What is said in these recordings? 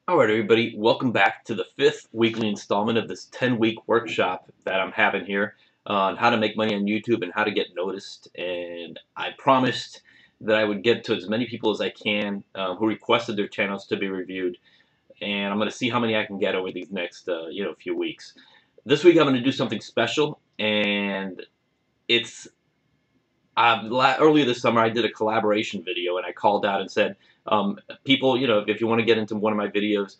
Alright everybody, welcome back to the 5th weekly installment of this 10-week workshop that I'm having here on how to make money on YouTube and how to get noticed. And I promised that I would get to as many people as I can who requested their channels to be reviewed. And I'm going to see how many I can get over these next few weeks. This week I'm going to do something special, and it's earlier this summer I did a collaboration video, and I called out and said, people, if you want to get into one of my videos,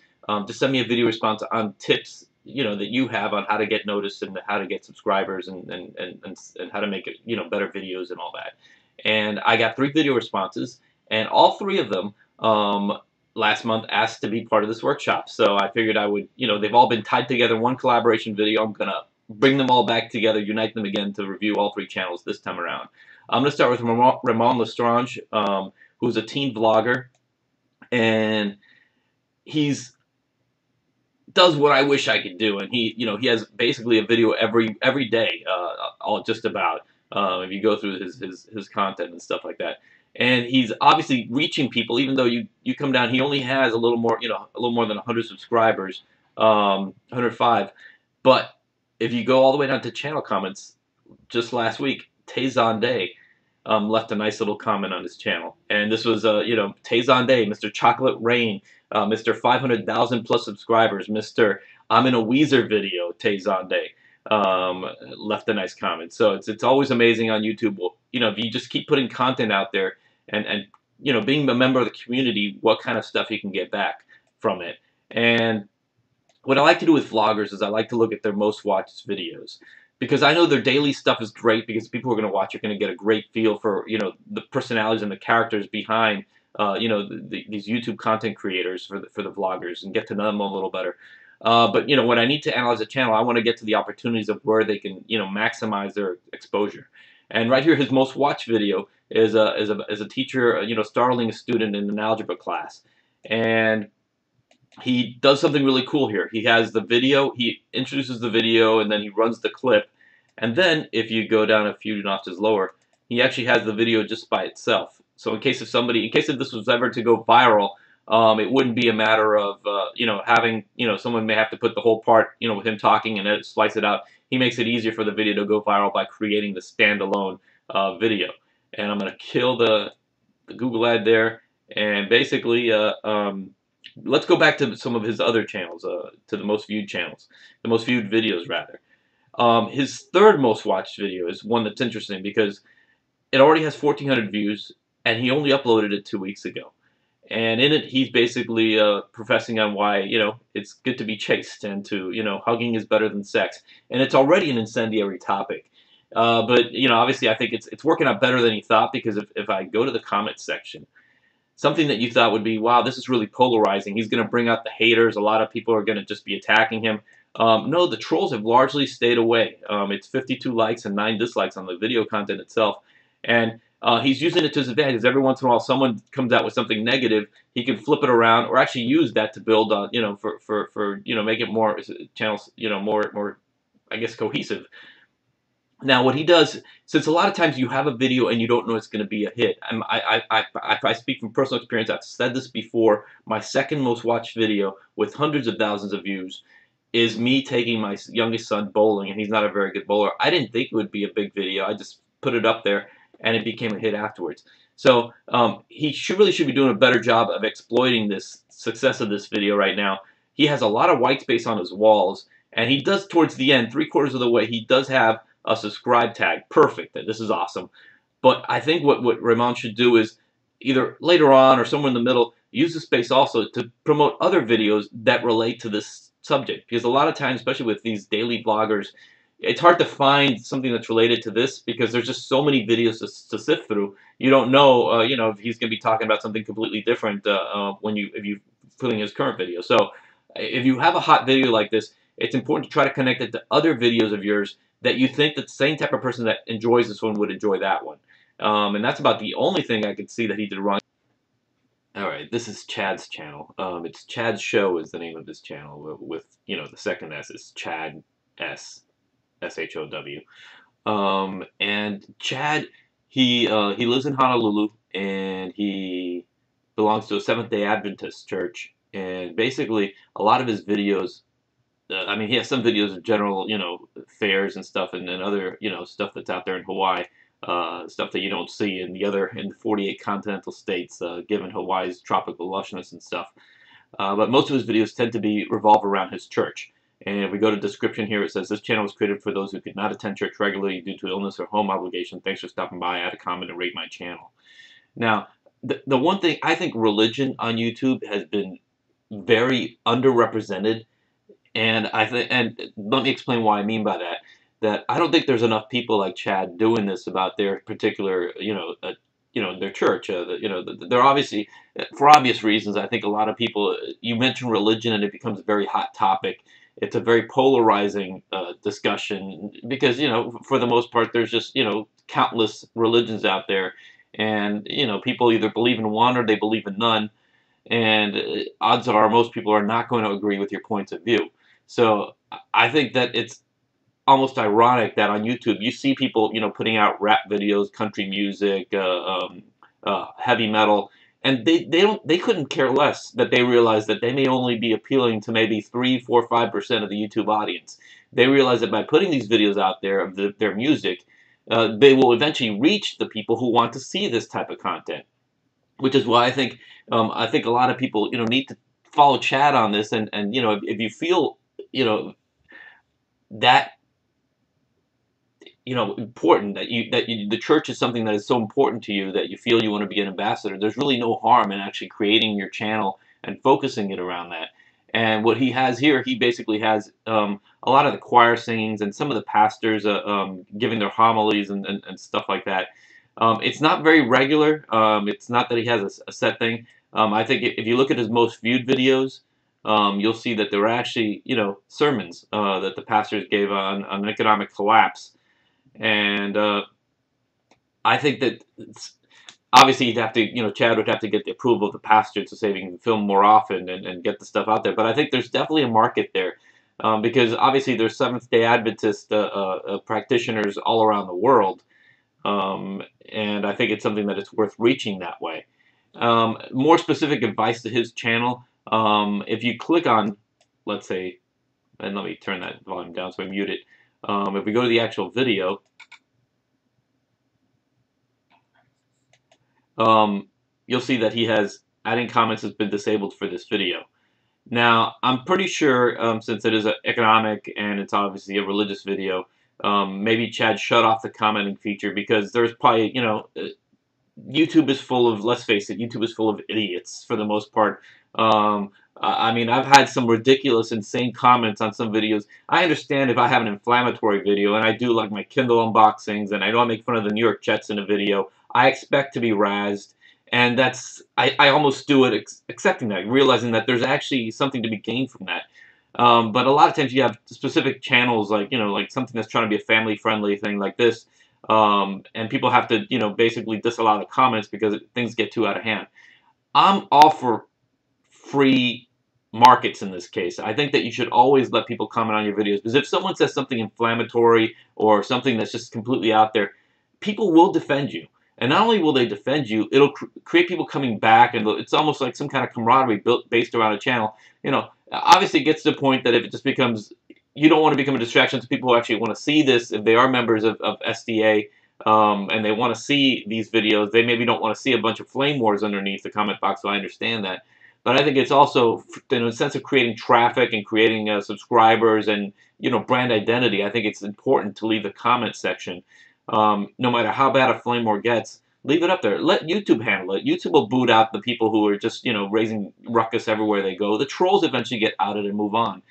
just send me a video response on tips, that you have on how to get noticed and how to get subscribers and how to make it, better videos and all that. And I got 3 video responses, and all 3 of them last month asked to be part of this workshop. So I figured I would, they've all been tied together in one collaboration video. I'm gonna bring them all back together, unite them again to review all 3 channels this time around. I'm going to start with Ramon Lestrange, who's a teen vlogger, and he's does what I wish I could do, and he has basically a video every day, all just about. If you go through his content and stuff like that, and he's obviously reaching people, even though you come down, he only has a little more than 100 subscribers, 105, but if you go all the way down to channel comments, just last week, Tazon Day left a nice little comment on his channel. And this was, Tazon Day, Mr. Chocolate Rain, Mr. 500,000 plus subscribers, Mr. I'm in a Weezer video, Tazon Day, left a nice comment. So it's always amazing on YouTube. Well, if you just keep putting content out there and being a member of the community, what kind of stuff you can get back from it. And what I like to do with vloggers is I like to look at their most watched videos, because I know their daily stuff is great because people who are going to watch are going to get a great feel for the personalities and the characters behind these YouTube content creators for the vloggers, and get to know them a little better. But when I need to analyze a channel, I want to get to the opportunities of where they can maximize their exposure. And right here, his most watched video is a teacher startling a student in an algebra class, and he does something really cool here. He has the video, he introduces the video, and then he runs the clip. And then, if you go down a few notches lower, he actually has the video just by itself. So in case if this was ever to go viral, it wouldn't be a matter of, having, someone may have to put the whole part, with him talking and splice it out. He makes it easier for the video to go viral by creating the standalone video. And I'm going to kill the Google ad there, and basically, let's go back to some of his other channels, to the most viewed channels, the most viewed videos rather. His third most watched video is one that's interesting because it already has 1,400 views, and he only uploaded it 2 weeks ago. And in it, he's basically professing on why it's good to be chaste, and to hugging is better than sex, and it's already an incendiary topic. But obviously, I think it's working out better than he thought, because if I go to the comments section, something that you thought would be, wow, this is really polarizing, he's going to bring out the haters, a lot of people are going to just be attacking him. No, the trolls have largely stayed away. It's 52 likes and 9 dislikes on the video content itself. And he's using it to his advantage. Every once in a while, someone comes out with something negative, he can flip it around, or actually use that to build on, make it more channels, more, I guess, cohesive. Now, what he does, since a lot of times you have a video and you don't know it's going to be a hit, I speak from personal experience. I've said this before. My second most watched video with hundreds of thousands of views is me taking my youngest son bowling, and he's not a very good bowler. I didn't think it would be a big video. I just put it up there, and it became a hit afterwards. So he really should be doing a better job of exploiting this success of this video right now. He has a lot of white space on his walls, and he does, towards the end, 3/4 of the way, he does have a subscribe tag. Perfect. This is awesome. But I think what Ramon should do is either later on or somewhere in the middle, use the space also to promote other videos that relate to this subject. Because a lot of times, especially with these daily bloggers, it's hard to find something that's related to this, because there's just so many videos to sift through. You don't know, if he's going to be talking about something completely different if you put in his current video. So if you have a hot video like this, it's important to try to connect it to other videos of yours that you think that the same type of person that enjoys this one would enjoy that one. And that's about the only thing I could see that he did wrong. Alright, this is Chad's channel. It's Chad's Show is the name of his channel, with the second S is Chad S. S-H-O-W. And Chad, he lives in Honolulu, and he belongs to a Seventh-day Adventist church. and basically a lot of his videos. I mean, he has some videos of general, fairs and stuff, and other, stuff that's out there in Hawaii, stuff that you don't see in the 48 continental states, given Hawaii's tropical lushness and stuff. But most of his videos tend to be revolve around his church. And if we go to description here, it says this channel was created for those who could not attend church regularly due to illness or home obligation. Thanks for stopping by. Add a comment and rate my channel. Now, the one thing I think religion on YouTube has been very underrepresented, and let me explain why I mean by that. That I don't think there's enough people like Chad doing this about their particular, their church. They're obviously, for obvious reasons. I think a lot of people. You mention religion, and it becomes a very hot topic. It's a very polarizing discussion because for the most part, there's just countless religions out there, and people either believe in one or they believe in none. And odds are most people are not going to agree with your points of view. So I think that it's almost ironic that on YouTube you see people, putting out rap videos, country music, heavy metal, and they couldn't care less that they realize that they may only be appealing to maybe 3, 4, 5% of the YouTube audience. They realize that by putting these videos out there of their music, they will eventually reach the people who want to see this type of content. Which is why I think a lot of people need to follow Chad on this, and if you feel that important that the church is something that is so important to you that you feel you want to be an ambassador, there's really no harm in actually creating your channel and focusing it around that. And what he has here, he basically has a lot of the choir singings and some of the pastors giving their homilies and stuff like that. It's not very regular. It's not that he has a set thing. I think if you look at his most viewed videos, you'll see that there were actually, sermons that the pastors gave on economic collapse. And I think that obviously he'd have to, Chad would have to get the approval of the pastor to say he can film more often and get the stuff out there. But I think there's definitely a market there because obviously there's Seventh-day Adventist practitioners all around the world. And I think it's something that it's worth reaching that way. More specific advice to his channel, if you click on, let's say, and let me turn that volume down so I mute it. If we go to the actual video, you'll see that he has adding comments has been disabled for this video. Now, I'm pretty sure, since it is an economic and it's obviously a religious video, maybe Chad shut off the commenting feature because there's probably, YouTube is full of, let's face it, YouTube is full of idiots for the most part. I mean, I've had some ridiculous, insane comments on some videos. I understand if I have an inflammatory video and I do like my Kindle unboxings and I know I make fun of the New York Jets in a video, I expect to be razzed. And I almost do it accepting that, realizing that there's actually something to be gained from that. But a lot of times you have specific channels like, like something that's trying to be a family-friendly thing like this. And people have to, basically disallow the comments because things get too out of hand. I'm all for free markets in this case. I think that you should always let people comment on your videos because if someone says something inflammatory or something that's just completely out there, people will defend you. And not only will they defend you, it'll create people coming back, and it's almost like some kind of camaraderie based around a channel. Obviously it gets to the point that if it just becomes, you don't want to become a distraction to people who actually want to see this, if they are members of SDA, and they want to see these videos, they maybe don't want to see a bunch of flame wars underneath the comment box, so I understand that. But I think it's also, in a sense of creating traffic and creating subscribers and, brand identity, I think it's important to leave the comment section. No matter how bad a flame war gets, leave it up there. Let YouTube handle it. YouTube will boot out the people who are just, raising ruckus everywhere they go. The trolls eventually get outed and move on.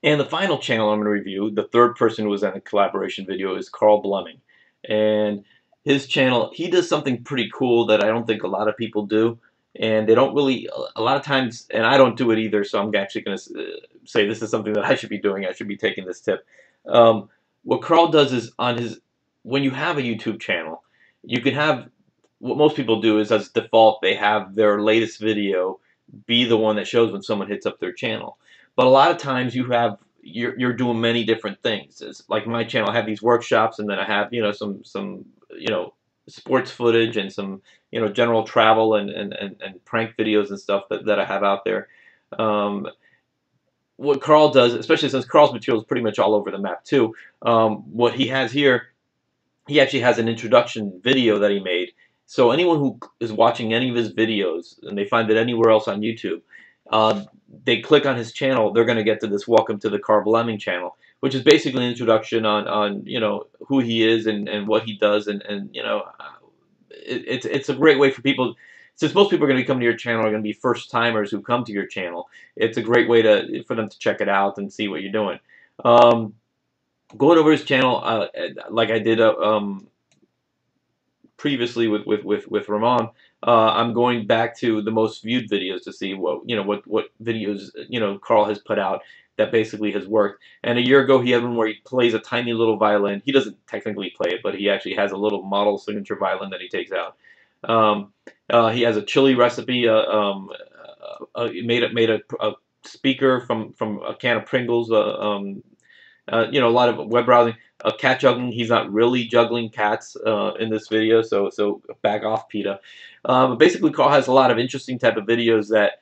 And the final channel I'm going to review, the third person who was in a collaboration video, is Karl Blumming. And his channel, he does something pretty cool that I don't think a lot of people do. And they don't really, a lot of times, and I don't do it either, so I'm actually going to say this is something that I should be doing. I should be taking this tip. What Karl does is when you have a YouTube channel, you can have, what most people do is as default, they have their latest video be the one that shows when someone hits up their channel. But a lot of times you're doing many different things. It's like my channel, I have these workshops, and then I have, some sports footage and some, general travel and prank videos and stuff that I have out there. Um, what Karl does, especially since Karl's material is pretty much all over the map too, what he has here, he actually has an introduction video that he made. So anyone who is watching any of his videos and they find it anywhere else on YouTube, uh, they click on his channel, they're going to get to this Welcome to the Karl channel, which is basically an introduction on who he is and what he does, and it's a great way for people. Since most people are going to come to your channel are going to be first timers who come to your channel, it's a great way for them to check it out and see what you're doing. Um, Going over his channel, like I did previously with Ramon, I'm going back to the most viewed videos to see what videos Karl has put out that basically has worked. And a year ago he had one where he plays a tiny little violin. He doesn't technically play it, but he actually has a little model signature violin that he takes out. He has a chili recipe. Made a speaker from a can of Pringles. A lot of web browsing. Cat juggling. He's not really juggling cats in this video, so back off, PETA. Basically, Karl has a lot of interesting type of videos that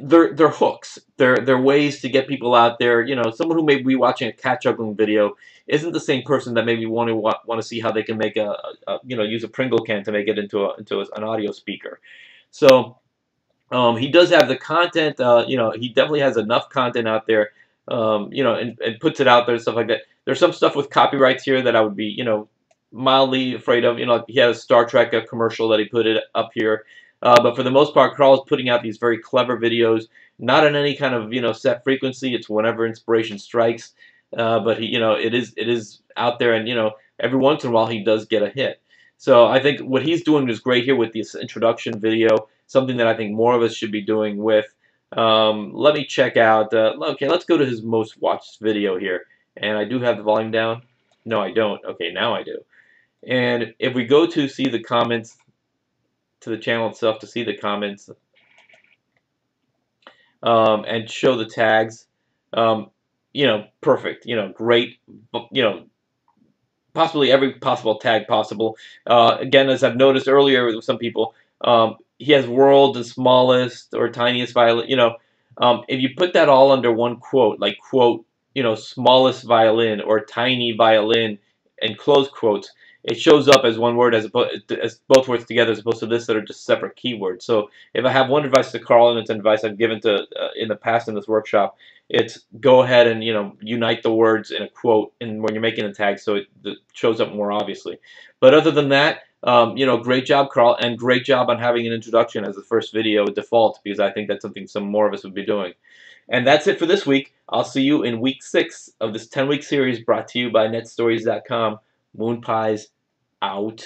they're hooks. They're ways to get people out there. Someone who may be watching a cat juggling video isn't the same person that maybe want to see how they can make use a Pringle can to make it into an audio speaker. So he does have the content. He definitely has enough content out there. And puts it out there and stuff like that. There's some stuff with copyrights here that I would be, mildly afraid of. He had a Star Trek commercial that he put it up here. But for the most part, Karl is putting out these very clever videos, not on any kind of, set frequency. It's whenever inspiration strikes. But it is out there, and, every once in a while he does get a hit. So I think what he's doing is great here with this introduction video, something that I think more of us should be doing with. Let me check out, okay, let's go to his most watched video here. And I do have the volume down. No, I don't. Okay, now I do. And if we go to see the comments, to the channel itself to see the comments, and show the tags, perfect, great, possibly every possible tag possible. Again, as I've noticed earlier with some people, he has world the smallest or tiniest violin. If you put that all under one quote, like quote, smallest violin or tiny violin, and close quotes, it shows up as one word as both words together, as opposed to this that are just separate keywords. So if I have one advice to Karl, and it's an advice I've given to in the past in this workshop, it's go ahead and unite the words in a quote, and when you're making a tag, so it shows up more obviously. But other than that, great job, Karl, and great job on having an introduction as the first video default, because I think that's something some more of us would be doing. And that's it for this week. I'll see you in week 6 of this 10-week series brought to you by netstories.com. Moon Pies out.